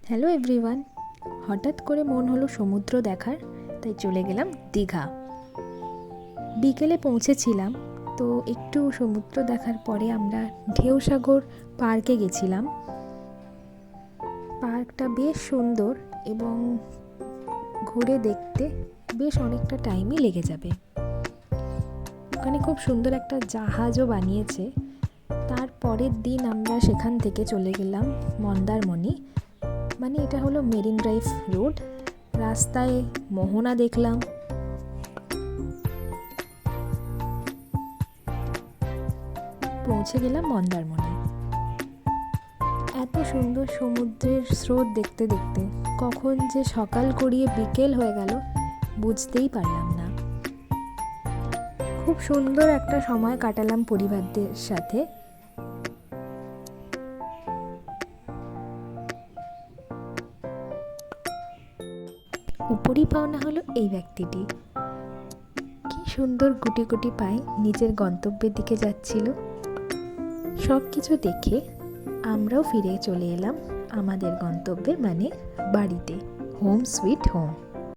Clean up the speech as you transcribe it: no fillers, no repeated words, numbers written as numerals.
Hello everyone, হঠাৎ করে মন হলো সমুদ্র দেখার, তাই চলে গেলাম দীঘা। বিকেলে পৌঁছেছিলাম, তো একটু সমুদ্র দেখার পরে আমরা ঢেউসাগর পার্কে গেছিলাম। পার্কটা বেশ সুন্দর এবং ঘুরে দেখতে বেশ অনেকটা টাইমই লেগে যাবে। ওখানে খুব সুন্দর একটা জাহাজও বানিয়েছে। তার পরের দিন আমরা সেখান থেকে চলে গেলাম মন্দারমণি, মানে এটা হলো মেরিন ড্রাইভ রোড। রাস্তায় মোহনা দেখলাম। পৌঁছে গেলাম মন্দারমণি। এত সুন্দর সমুদ্রের স্রোত দেখতে দেখতে কখন যে সকাল গড়িয়ে বিকেল হয়ে গেল বুঝতেই পারলাম না। খুব সুন্দর একটা সময় কাটালাম পরিবারদের সাথে। উপরই পাওনা হলো এই ব্যক্তিটি, কি সুন্দর গুটি গুটি পায়ে নিজের গন্তব্যের দিকে যাচ্ছিল। সব কিছু দেখে আমরাও ফিরে চলে এলাম আমাদের গন্তব্যে, মানে বাড়িতে। Home sweet home.